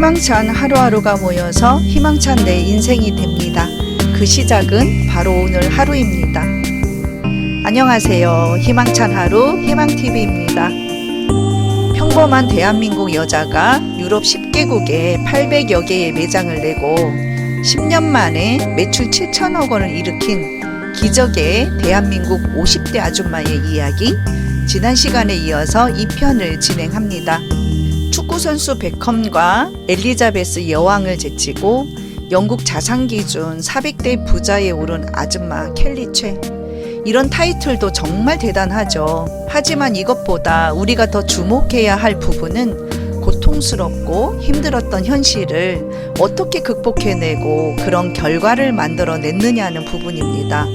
희망찬 하루하루가 모여서 희망찬 내 인생이 됩니다. 그 시작은 바로 오늘 하루입니다. 안녕하세요. 희망찬 하루 희망TV입니다. 평범한 대한민국 여자가 유럽 10개국에 800여 개의 매장을 내고 10년 만에 매출 7천억 원을 일으킨 기적의 대한민국 50대 아줌마의 이야기, 지난 시간에 이어서 2편을 진행합니다. 축구선수 베컴과 엘리자베스 여왕을 제치고 영국 자산기준 400대 부자에 오른 아줌마 켈리 최. 이런 타이틀도 정말 대단하죠. 하지만 이것보다 우리가 더 주목해야 할 부분은 고통스럽고 힘들었던 현실을 어떻게 극복해내고 그런 결과를 만들어냈느냐는 부분입니다.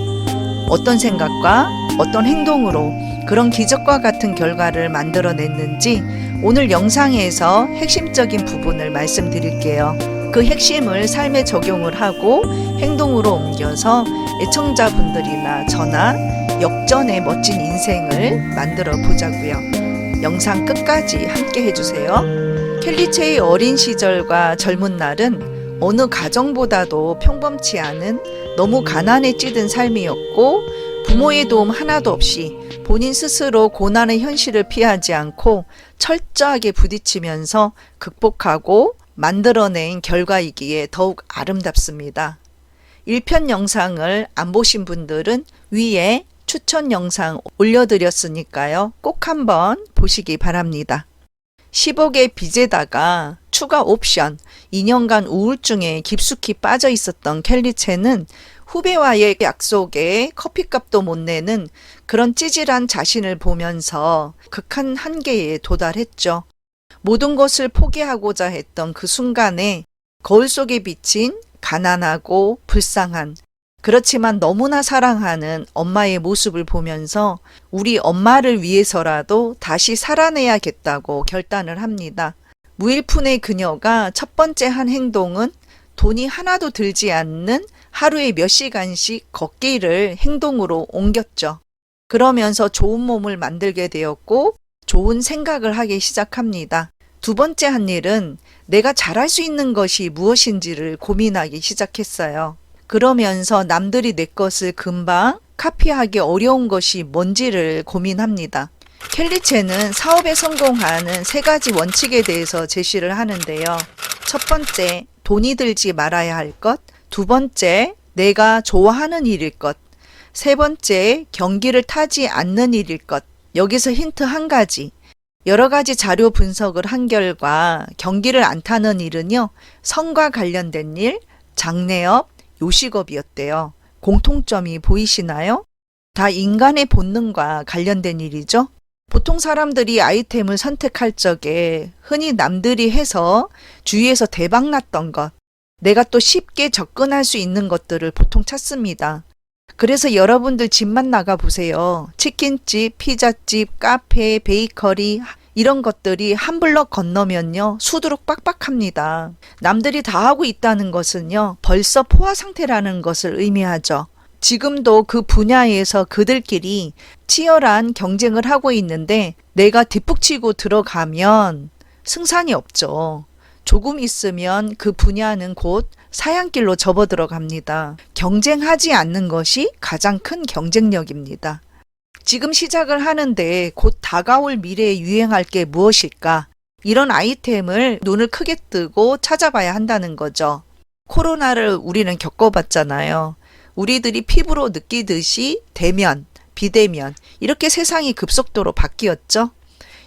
어떤 생각과 어떤 행동으로 그런 기적과 같은 결과를 만들어냈는지 오늘 영상에서 핵심적인 부분을 말씀드릴게요. 그 핵심을 삶에 적용을 하고 행동으로 옮겨서 애청자분들이나 저나 역전의 멋진 인생을 만들어 보자고요. 영상 끝까지 함께 해주세요. 켈리 최의 어린 시절과 젊은 날은 어느 가정보다도 평범치 않은 너무 가난에 찌든 삶이었고, 부모의 도움 하나도 없이 본인 스스로 고난의 현실을 피하지 않고 철저하게 부딪히면서 극복하고 만들어낸 결과이기에 더욱 아름답습니다. 1편 영상을 안 보신 분들은 위에 추천 영상 올려드렸으니까요. 꼭 한번 보시기 바랍니다. 10억의 빚에다가 추가 옵션, 2년간 우울증에 깊숙이 빠져 있었던 켈리 최는 후배와의 약속에 커피값도 못 내는 그런 찌질한 자신을 보면서 극한 한계에 도달했죠. 모든 것을 포기하고자 했던 그 순간에 거울 속에 비친 가난하고 불쌍한, 그렇지만 너무나 사랑하는 엄마의 모습을 보면서 우리 엄마를 위해서라도 다시 살아내야겠다고 결단을 합니다. 무일푼의 그녀가 첫 번째 한 행동은 돈이 하나도 들지 않는 하루에 몇 시간씩 걷기를 행동으로 옮겼죠. 그러면서 좋은 몸을 만들게 되었고 좋은 생각을 하기 시작합니다. 두 번째 한 일은 내가 잘할 수 있는 것이 무엇인지를 고민하기 시작했어요. 그러면서 남들이 내 것을 금방 카피하기 어려운 것이 뭔지를 고민합니다. 켈리 최는 사업에 성공하는 3가지 원칙에 대해서 제시를 하는데요. 첫 번째, 돈이 들지 말아야 할 것. 두 번째, 내가 좋아하는 일일 것. 세 번째, 경기를 타지 않는 일일 것. 여기서 힌트 한 가지. 여러 가지 자료 분석을 한 결과 경기를 안 타는 일은요, 성과 관련된 일, 장래업, 요식업이었대요. 공통점이 보이시나요? 다 인간의 본능과 관련된 일이죠. 보통 사람들이 아이템을 선택할 적에 흔히 남들이 해서 주위에서 대박났던 것, 내가 또 쉽게 접근할 수 있는 것들을 보통 찾습니다. 그래서 여러분들 집만 나가 보세요. 치킨집, 피자집, 카페, 베이커리 이런 것들이 한 블럭 건너면요 수두룩 빡빡합니다. 남들이 다 하고 있다는 것은요 벌써 포화 상태라는 것을 의미하죠. 지금도 그 분야에서 그들끼리 치열한 경쟁을 하고 있는데 내가 뒷북치고 들어가면 승산이 없죠. 조금 있으면 그 분야는 곧 사양길로 접어들어갑니다. 경쟁하지 않는 것이 가장 큰 경쟁력입니다. 지금 시작을 하는데 곧 다가올 미래에 유행할 게 무엇일까? 이런 아이템을 눈을 크게 뜨고 찾아봐야 한다는 거죠. 코로나를 우리는 겪어봤잖아요. 우리들이 피부로 느끼듯이 대면, 비대면 이렇게 세상이 급속도로 바뀌었죠.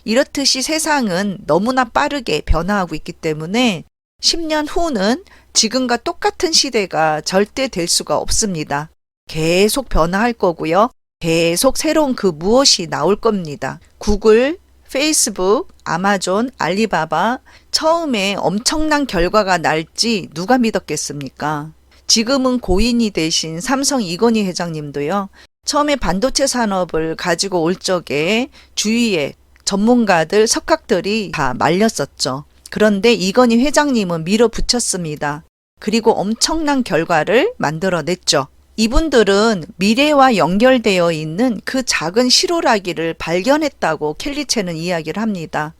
이렇듯이 세상은 너무나 빠르게 변화하고 있기 때문에 10년 후는 지금과 똑같은 시대가 절대 될 수가 없습니다. 계속 변화할 거고요. 계속 새로운 그 무엇이 나올 겁니다. 구글, 페이스북, 아마존, 알리바바 처음에 엄청난 결과가 날지 누가 믿었겠습니까? 지금은 고인이 되신 삼성 이건희 회장님도요. 처음에 반도체 산업을 가지고 올 적에 주위에 전문가들, 석학들이 다 말렸었죠. 그런데 이건희 회장님은 밀어붙였습니다. 그리고 엄청난 결과를 만들어냈죠. 이분들은 미래와 연결되어 있는 그 작은 실오라기를 발견했다고 켈리 최는 이야기를 합니다.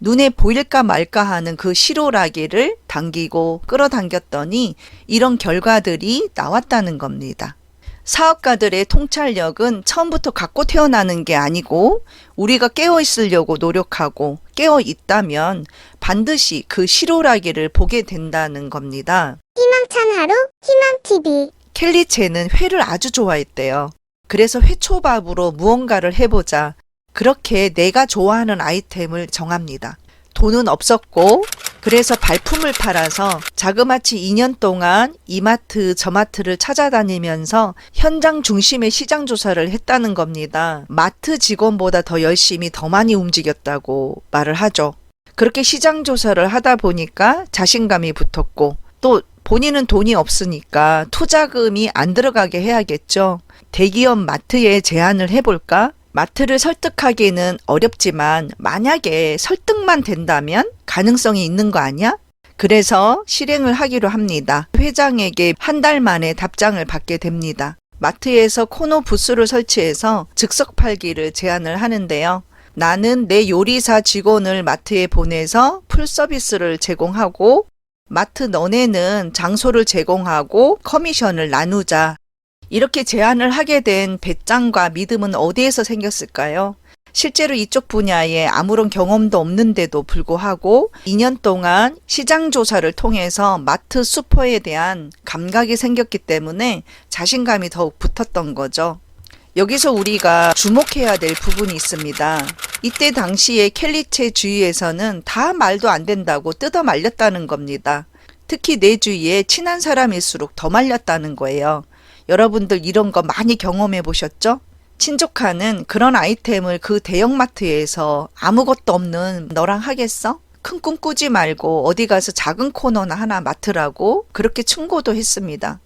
눈에 보일까 말까 하는 그 실오라기를 당기고 끌어당겼더니 이런 결과들이 나왔다는 겁니다. 사업가들의 통찰력은 처음부터 갖고 태어나는 게 아니고 우리가 깨어있으려고 노력하고 깨어있다면 반드시 그 실오라기를 보게 된다는 겁니다. 희망찬 하루, 희망TV. 켈리체는 회를 아주 좋아했대요. 그래서 회초밥으로 무언가를 해보자. 그렇게 내가 좋아하는 아이템을 정합니다. 돈은 없었고 그래서 발품을 팔아서 자그마치 2년 동안 이마트 저마트를 찾아다니면서 현장 중심의 시장 조사를 했다는 겁니다. 마트 직원보다 더 열심히 더 많이 움직였다고 말을 하죠. 그렇게 시장 조사를 하다 보니까 자신감이 붙었고 또 본인은 돈이 없으니까 투자금이 안 들어가게 해야겠죠. 대기업 마트에 제안을 해볼까? 마트를 설득하기는 어렵지만 만약에 설득만 된다면 가능성이 있는 거 아니야? 그래서 실행을 하기로 합니다. 회장에게 한 달 만에 답장을 받게 됩니다. 마트에서 코너 부스를 설치해서 즉석 팔기를 제안을 하는데요. 나는 내 요리사 직원을 마트에 보내서 풀 서비스를 제공하고 마트 너네는 장소를 제공하고 커미션을 나누자. 이렇게 제안을 하게 된 배짱과 믿음은 어디에서 생겼을까요? 실제로 이쪽 분야에 아무런 경험도 없는데도 불구하고 2년 동안 시장 조사를 통해서 마트 슈퍼에 대한 감각이 생겼기 때문에 자신감이 더욱 붙었던 거죠. 여기서 우리가 주목해야 될 부분이 있습니다. 이때 당시에 켈리체 주위에서는 다 말도 안 된다고 뜯어 말렸다는 겁니다. 특히 내 주위에 친한 사람일수록 더 말렸다는 거예요. 여러분들 이런 거 많이 경험해 보셨죠? 친족하는 그런 아이템을 그 대형마트에서 아무것도 없는 너랑 하겠어? 큰 꿈 꾸지 말고 어디 가서 작은 코너나 하나 맡으라고 그렇게 충고도 했습니다.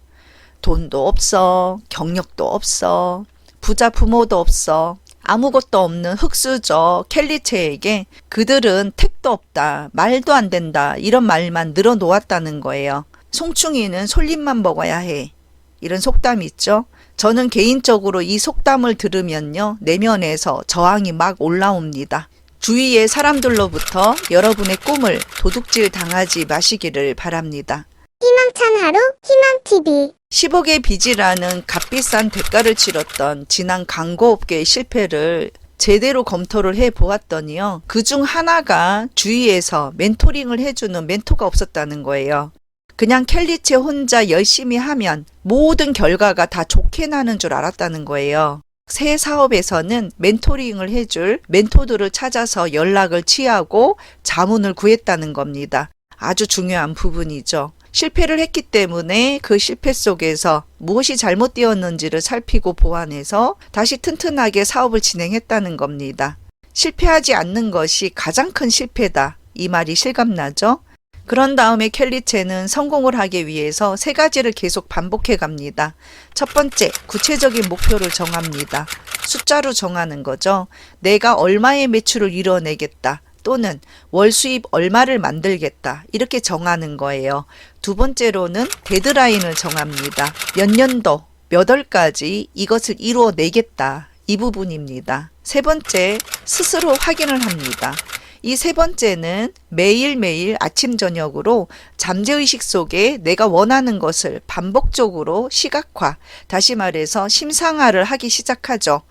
돈도 없어, 경력도 없어, 부자 부모도 없어, 아무것도 없는 흙수저 켈리체에게 그들은 택도 없다, 말도 안 된다 이런 말만 늘어놓았다는 거예요. 송충이는 솔잎만 먹어야 해. 이런 속담이 있죠. 저는 개인적으로 이 속담을 들으면요. 내면에서 저항이 막 올라옵니다. 주위의 사람들로부터 여러분의 꿈을 도둑질 당하지 마시기를 바랍니다. 희망찬 하루, 희망TV. 10억의 빚이라는 값비싼 대가를 치렀던 지난 광고업계의 실패를 제대로 검토를 해보았더니요. 그중 하나가 주위에서 멘토링을 해주는 멘토가 없었다는 거예요. 그냥 켈리체 혼자 열심히 하면 모든 결과가 다 좋게 나는 줄 알았다는 거예요. 새 사업에서는 멘토링을 해줄 멘토들을 찾아서 연락을 취하고 자문을 구했다는 겁니다. 아주 중요한 부분이죠. 실패를 했기 때문에 그 실패 속에서 무엇이 잘못되었는지를 살피고 보완해서 다시 튼튼하게 사업을 진행했다는 겁니다. 실패하지 않는 것이 가장 큰 실패다. 이 말이 실감나죠? 그런 다음에 켈리체는 성공을 하기 위해서 3가지를 계속 반복해 갑니다. 첫 번째, 구체적인 목표를 정합니다. 숫자로 정하는 거죠. 내가 얼마의 매출을 이뤄내겠다. 또는 월 수입 얼마를 만들겠다. 이렇게 정하는 거예요. 두 번째로는 데드라인을 정합니다. 몇 년도, 몇 월까지 이것을 이루어내겠다. 이 부분입니다. 세 번째, 스스로 확인을 합니다. 이 세 번째는 매일매일 아침 저녁으로 잠재의식 속에 내가 원하는 것을 반복적으로 시각화, 다시 말해서 심상화를 하기 시작하죠.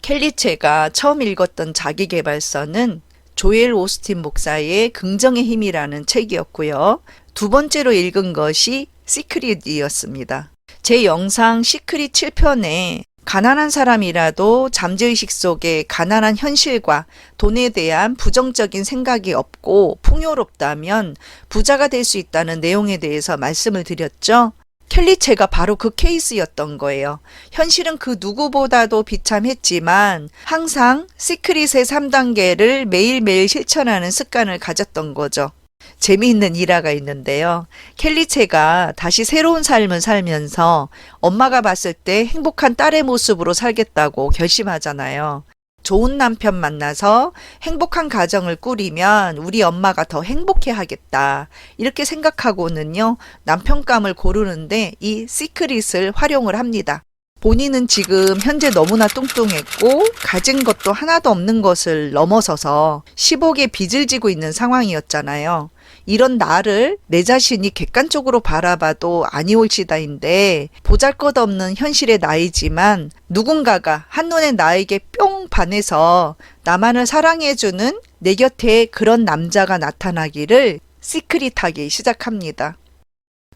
켈리체가 처음 읽었던 자기계발서는 조엘 오스틴 목사의 긍정의 힘이라는 책이었고요. 두 번째로 읽은 것이 시크릿이었습니다. 제 영상 시크릿 7편에 가난한 사람이라도 잠재의식 속에 가난한 현실과 돈에 대한 부정적인 생각이 없고 풍요롭다면 부자가 될 수 있다는 내용에 대해서 말씀을 드렸죠. 켈리체가 바로 그 케이스였던 거예요. 현실은 그 누구보다도 비참했지만 항상 시크릿의 3단계를 매일매일 실천하는 습관을 가졌던 거죠. 재미있는 일화가 있는데요. 켈리체가 다시 새로운 삶을 살면서 엄마가 봤을 때 행복한 딸의 모습으로 살겠다고 결심하잖아요. 좋은 남편 만나서 행복한 가정을 꾸리면 우리 엄마가 더 행복해 하겠다. 이렇게 생각하고는요, 남편감을 고르는데 이 시크릿을 활용을 합니다. 본인은 지금 현재 너무나 뚱뚱했고 가진 것도 하나도 없는 것을 넘어서서 10억의 빚을 지고 있는 상황이었잖아요. 이런 나를 내 자신이 객관적으로 바라봐도 아니올시다인데 보잘것없는 현실의 나이지만 누군가가 한눈에 나에게 뿅 반해서 나만을 사랑해주는 내 곁에 그런 남자가 나타나기를 시크릿하기 시작합니다.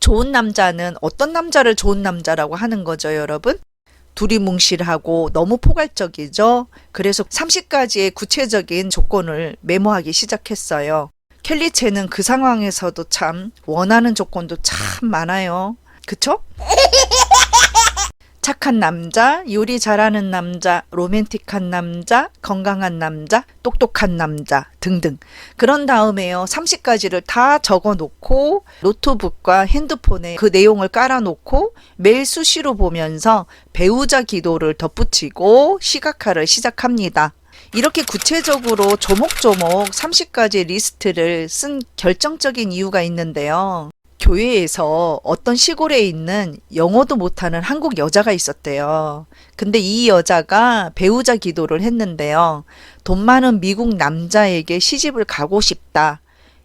좋은 남자는 어떤 남자를 좋은 남자라고 하는 거죠, 여러분? 두리뭉실하고 너무 포괄적이죠. 그래서 30가지의 구체적인 조건을 메모하기 시작했어요. 켈리체는 그 상황에서도 참 원하는 조건도 참 많아요. 그쵸? 착한 남자, 요리 잘하는 남자, 로맨틱한 남자, 건강한 남자, 똑똑한 남자 등등. 그런 다음에요. 30가지를 다 적어 놓고 노트북과 핸드폰에 그 내용을 깔아 놓고 매일 수시로 보면서 배우자 기도를 덧붙이고 시각화를 시작합니다. 이렇게 구체적으로 조목조목 30가지 리스트를 쓴 결정적인 이유가 있는데요. 교회에서 어떤 시골에 있는 영어도 못하는 한국 여자가 있었대요. 근데 이 여자가 배우자 기도를 했는데요. 돈 많은 미국 남자에게 시집을 가고 싶다.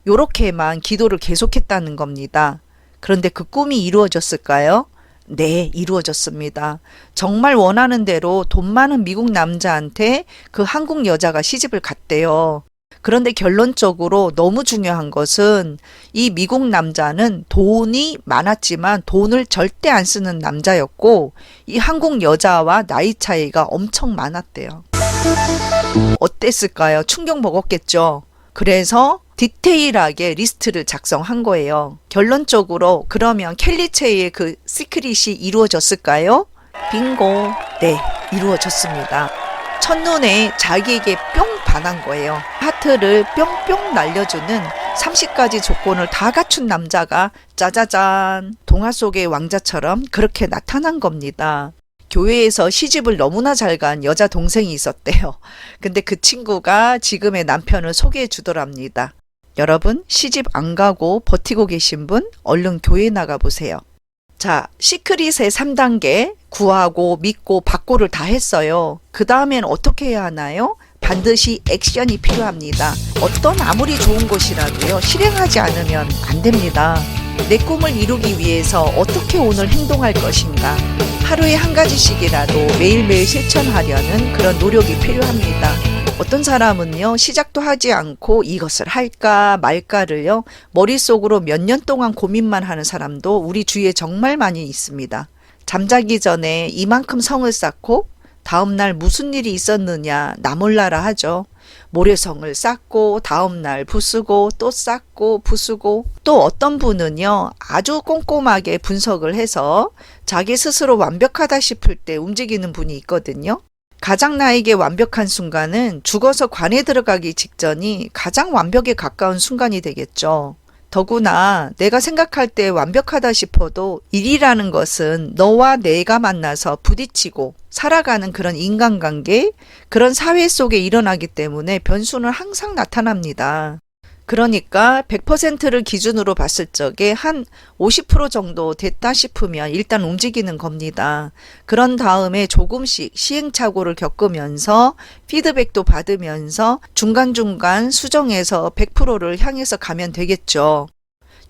요렇게만 기도를 계속했다는 겁니다. 그런데 그 꿈이 이루어졌을까요? 네, 이루어졌습니다. 정말 원하는 대로 돈 많은 미국 남자한테 그 한국 여자가 시집을 갔대요. 그런데 결론적으로 너무 중요한 것은 이 미국 남자는 돈이 많았지만 돈을 절대 안 쓰는 남자였고 이 한국 여자와 나이 차이가 엄청 많았대요. 어땠을까요? 충격 먹었겠죠. 그래서 디테일하게 리스트를 작성한 거예요. 결론적으로 그러면 켈리체의 그 시크릿이 이루어졌을까요? 빙고. 네, 이루어졌습니다. 첫눈에 자기에게 뿅 반한 거예요. 하트를 뿅뿅 날려주는 30가지 조건을 다 갖춘 남자가 짜자잔 동화 속의 왕자처럼 그렇게 나타난 겁니다. 교회에서 시집을 너무나 잘 간 여자 동생이 있었대요. 근데 그 친구가 지금의 남편을 소개해 주더랍니다. 여러분, 시집 안 가고 버티고 계신 분 얼른 교회 나가 보세요. 자, 시크릿의 3단계 구하고 믿고 받고를 다 했어요. 그 다음엔 어떻게 해야 하나요? 반드시 액션이 필요합니다. 어떤 아무리 좋은 것이라도요, 실행하지 않으면 안 됩니다. 내 꿈을 이루기 위해서 어떻게 오늘 행동할 것인가? 하루에 한 가지씩이라도 매일매일 실천하려는 그런 노력이 필요합니다. 어떤 사람은요, 시작도 하지 않고 이것을 할까 말까를요, 머릿속으로 몇 년 동안 고민만 하는 사람도 우리 주위에 정말 많이 있습니다. 잠자기 전에 이만큼 성을 쌓고 다음날 무슨 일이 있었느냐 나 몰라라 하죠. 모래성을 쌓고 다음날 부수고 또 쌓고 부수고, 또 어떤 분은요 아주 꼼꼼하게 분석을 해서 자기 스스로 완벽하다 싶을 때 움직이는 분이 있거든요. 가장 나에게 완벽한 순간은 죽어서 관에 들어가기 직전이 가장 완벽에 가까운 순간이 되겠죠. 더구나 내가 생각할 때 완벽하다 싶어도 일이라는 것은 너와 내가 만나서 부딪히고 살아가는 그런 인간관계, 그런 사회 속에 일어나기 때문에 변수는 항상 나타납니다. 그러니까 100%를 기준으로 봤을 적에 한 50% 정도 됐다 싶으면 일단 움직이는 겁니다. 그런 다음에 조금씩 시행착오를 겪으면서 피드백도 받으면서 중간중간 수정해서 100%를 향해서 가면 되겠죠.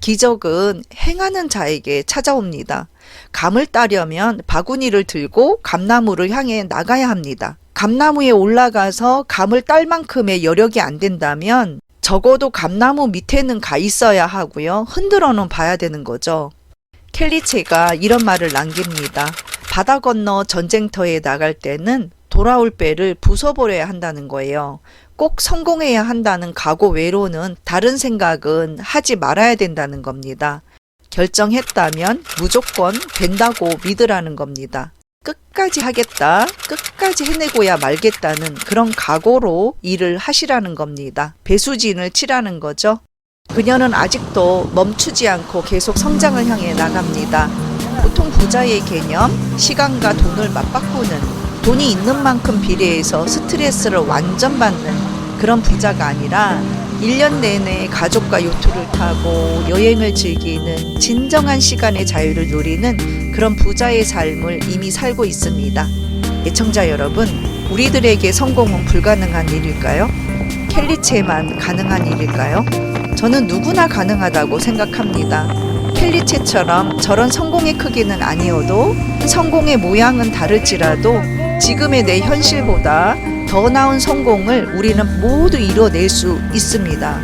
기적은 행하는 자에게 찾아옵니다. 감을 따려면 바구니를 들고 감나무를 향해 나가야 합니다. 감나무에 올라가서 감을 딸 만큼의 여력이 안 된다면 적어도 감나무 밑에는 가 있어야 하고요. 흔들어는 봐야 되는 거죠. 켈리체가 이런 말을 남깁니다. 바다 건너 전쟁터에 나갈 때는 돌아올 배를 부숴버려야 한다는 거예요. 꼭 성공해야 한다는 각오 외로는 다른 생각은 하지 말아야 된다는 겁니다. 결정했다면 무조건 된다고 믿으라는 겁니다. 끝까지 하겠다, 끝까지 해내고야 말겠다는 그런 각오로 일을 하시라는 겁니다. 배수진을 치라는 거죠. 그녀는 아직도 멈추지 않고 계속 성장을 향해 나갑니다. 보통 부자의 개념, 시간과 돈을 맞바꾸는, 돈이 있는 만큼 비례해서 스트레스를 완전 받는 그런 부자가 아니라 1년 내내 가족과 요트를 타고 여행을 즐기는 진정한 시간의 자유를 누리는 그런 부자의 삶을 이미 살고 있습니다. 애청자 여러분, 우리들에게 성공은 불가능한 일일까요? 켈리체만 가능한 일일까요? 저는 누구나 가능하다고 생각합니다. 켈리체처럼 저런 성공의 크기는 아니어도 성공의 모양은 다를지라도 지금의 내 현실보다 더 나은 성공을 우리는 모두 이뤄낼 수 있습니다.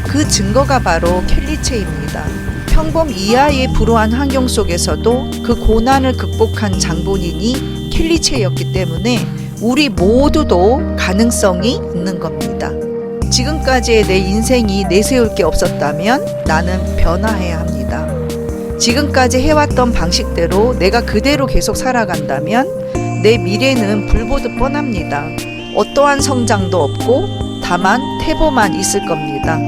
그 증거가 바로 켈리체입니다. 평범 이하의 불우한 환경 속에서도 그 고난을 극복한 장본인이 켈리체였기 때문에 우리 모두도 가능성이 있는 겁니다. 지금까지의 내 인생이 내세울 게 없었다면 나는 변화해야 합니다. 지금까지 해왔던 방식대로 내가 그대로 계속 살아간다면 내 미래는 불보듯 뻔합니다. 어떠한 성장도 없고 다만 태보만 있을 겁니다.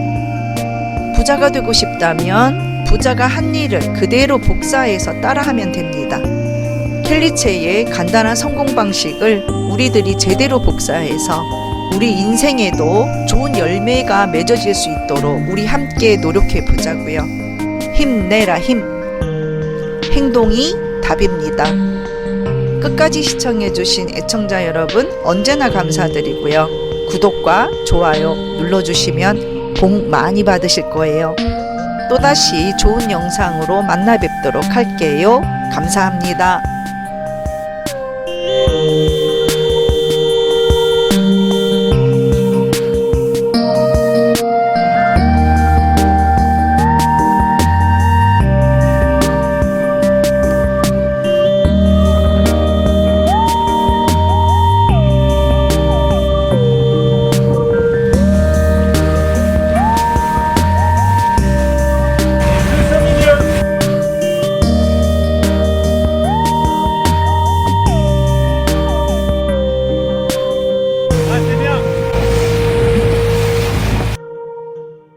부자가 되고 싶다면 부자가 한 일을 그대로 복사해서 따라하면 됩니다. 켈리체의 간단한 성공 방식을 우리들이 제대로 복사해서 우리 인생에도 좋은 열매가 맺어질 수 있도록 우리 함께 노력해 보자고요. 힘내라 힘. 행동이 답입니다. 끝까지 시청해주신 애청자 여러분 언제나 감사드리고요. 구독과 좋아요 눌러주시면 복 많이 받으실 거예요. 또다시 좋은 영상으로 만나 뵙도록 할게요. 감사합니다.